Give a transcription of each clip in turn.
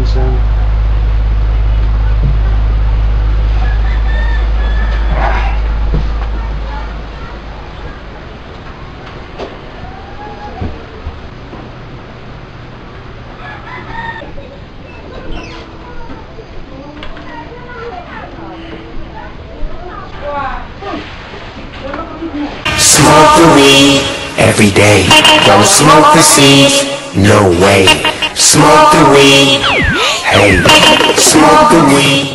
minsan. Smoke the weed every day. Don't smoke the seeds, no way. Smoke the weed, hey, smoke the weed.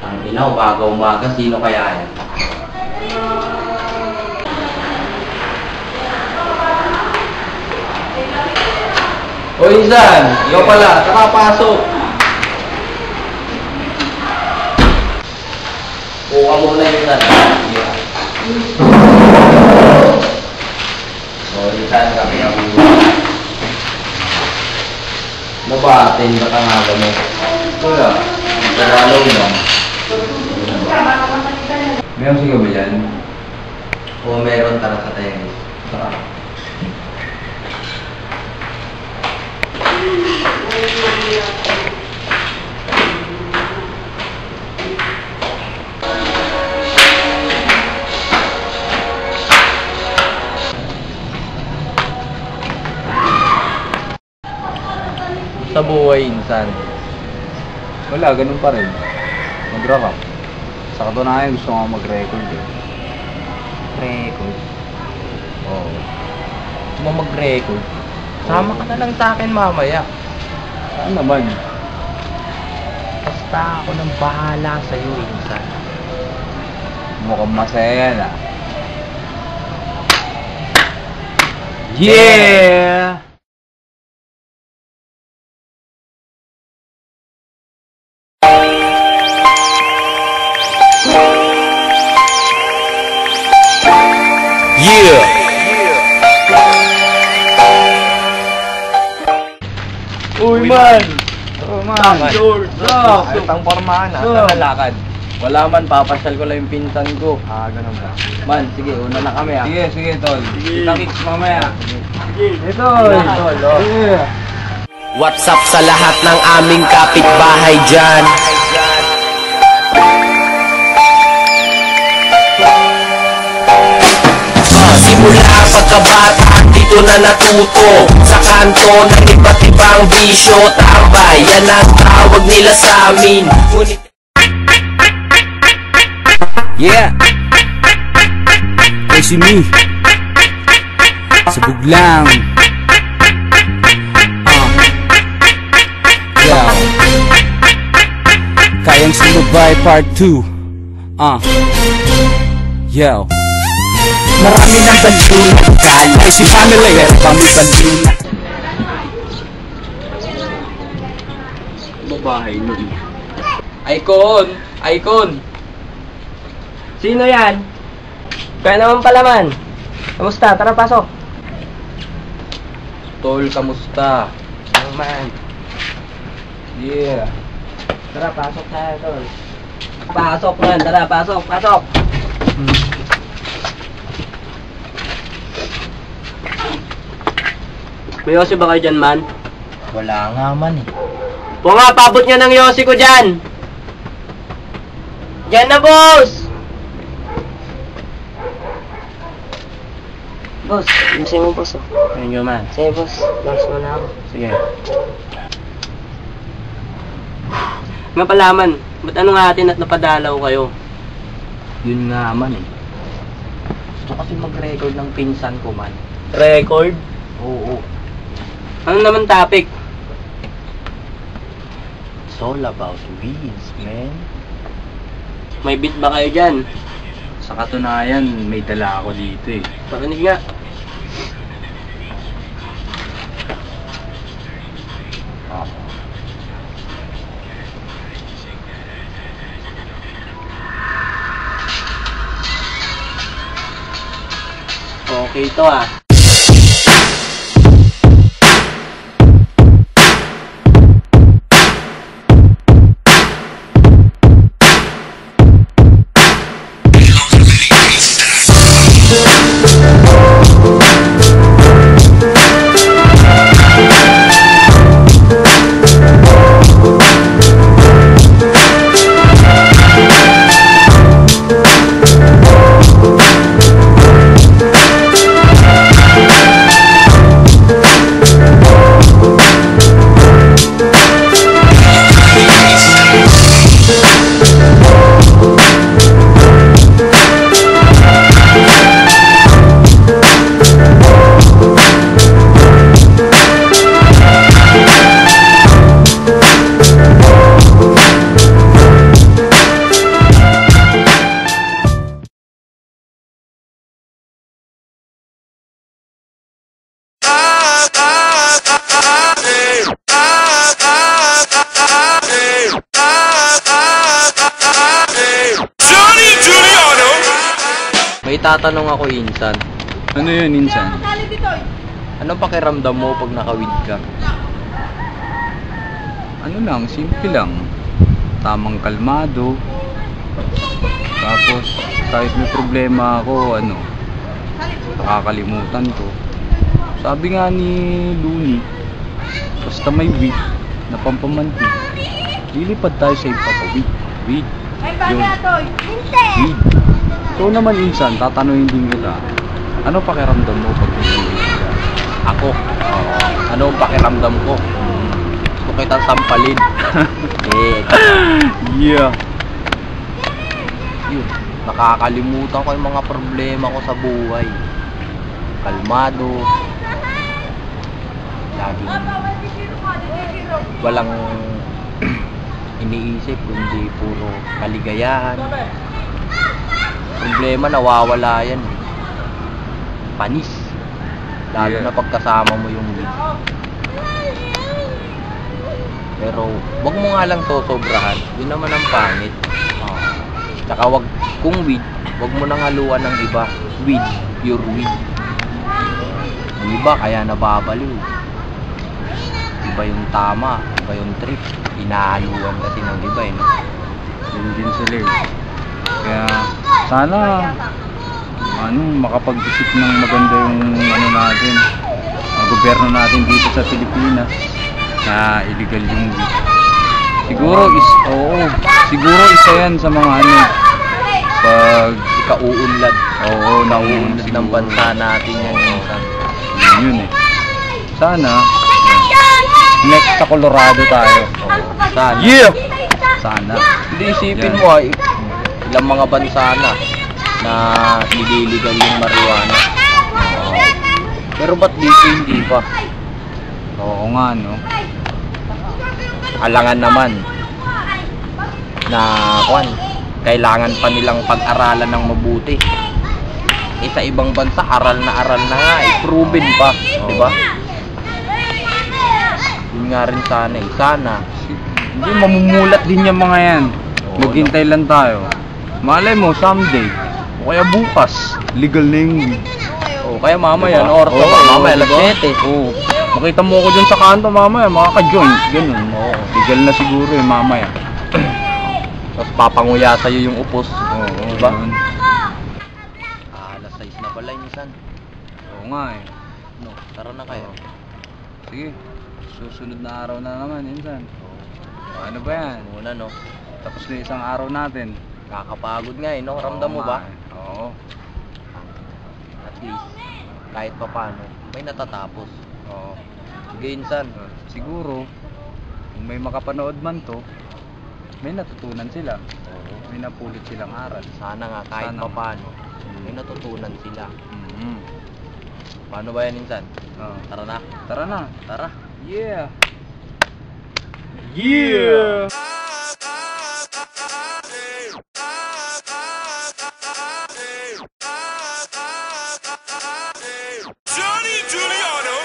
Ang ina, umaga-umaga, sino kaya yan? O Insan, ikaw pala, nakapasok. Buka muna Insan. O Insan, kami ang buka. Mabatin ba ka nga ba mo? Wala. Pagalaw lang. Meron siya ba yan? O meron, tara sa tayo. Tara. Sa buhay, Insan. Wala, ganun pa rin. Mag-rock. Sa katunayan, gusto ko mag-record eh. Record? Oo. Gusto mo mag-record? Sama ka na lang sa akin mamaya. Saan naman? Basta ako nang bahala sa'yo, Insan. Mukhang masaya yan ah. Yeah! Yeah. Uy man! Oo man! George! Ayot ang pormahan ah. Saan lakad? Wala man, papasyal ko lang yung pinsan ko. Ah, ganun ba? Man, sige, una na kami ah. Sige, sige tol. Kita kicks mamaya. Ito! Sige! What's up sa lahat ng aming kapitbahay dyan? Simula pagkabata, dito na natuto sa kanto ng iba't ibang bisyo. Tambay, yan ang tawag nila sa amin. Yeah! Ay si me Sabog lang Yo Kayang sumabay part 2 Yo Marami ng baliw na pagkala Ay si family, pero kami baliw na Babahay nun. Icon! Icon! Sino yan? Kaya naman pala man. Kamusta? Tara, pasok. Tol, kamusta? Ano man? Yeah! Tara, pasok tayo, tol. Pasok man, tara, pasok, pasok. May yosi ba kayo dyan, man? Wala nga man eh. O nga, pabot niya ng yosi ko dyan. Dyan na, boss! Boss, sa'yo mo, boss, oh. Ayun nyo, man. Sa'yo, boss. Boss mo na ako. Sige. Nga pala, man. Ba't ano nga atin at napadalaw kayo? Yun nga, man, eh. Gusto kasi mag-record ng pinsan ko, man. Record? Oo. Ano naman topic? It's all about weeds, man. May beat ba kayo dyan? Sa katunayan, may dala ako dito eh. Parinig nga. Okay to ah. tatanong ako, Insan. Ano yun, Insan? Anong pakiramdam mo pag nakawid ka? Ano lang, simple lang. Tamang kalmado. Tapos, kahit may problema ako, nakakalimutan ko. Sabi nga ni Looney, basta may weed na pampamanti, lilipad tayo sa ipapawid. Weed. Yun. Weed. So naman, Insan, tatanungin din kita, ano pakiramdam mo pag nag-weed ka? Ako? Ano ang pakiramdam ko? Gusto kitang sampalin. Yeah. Yun, nakakalimutan ko yung mga problema ko sa buhay. Kalmado. Laging walang iniisip kundi puro kaligayahan. Problema nawawala yan. Panis. Lalo na pagkasama mo yung weed. Pero wag mo nga lang sosobrahan. Yun naman ang pangit. Tsaka kung weed, wag mo nang haluan ng iba. Weed, pure weed. Yung iba kaya nababaliw. Iba yung tama, iba yung trip. Inahaluan kasi ng iba no? Yun din sila eh. Kaya sana makapag-isip ng maganda yung natin, ang gobyerno natin dito sa Pilipinas na illegal yung weed. Siguro isa yan sa mga pag ikauunlad. Nauunlad ng bansa natin yan minsan. Yun eh. Sana next sa Colorado tayo. Sana. Yeah! Sana. Hindi isipin mo ilang mga bansa na nililigal yung marijuana. Pero ba't dito hindi pa? Oo nga, no? Alangan naman na kailangan pa nilang pag-aralan ng mabuti. Sa ibang bansa, aral na nga proven pa, di ba? Yun nga rin sana Hindi, mamumulat din yung mga yan. Maghintay lang tayo. Malay mo, someday, o kaya bukas, legal na yung weed. Kaya mamaya, Diba? mamaya alas 7. Makita mo ko dun sa kanto mamaya, makaka-join. Ganun. Legal na siguro mamaya. Tapos papanguya sa'yo yung upos. Diba? Yun. Alas 6 na pala minsan. Oo nga eh. Tara na kayo. Sige, susunod na araw na naman, Insan. Ano ba yan? Muna Tapos na isang araw natin. Kakapagod nga Ramdam mo ba? Oo. At least, kahit pa paano, may natatapos. Oo. Sige, Insan. Siguro, kung may makapanood man to, may natutunan sila. May napulot silang aral. Sana nga, kahit pa paano, may natutunan sila. Paano ba yan, Insan? Tara na. Tara na. Tara. Yeah! Yeah! Johnny Giuliano.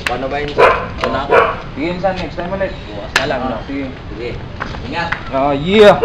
Paano ba, Insan? Ito na ako. Sige, Insan, next time ulit. Bukas na lang, no? Sige. Sige. Ingat. Yeah!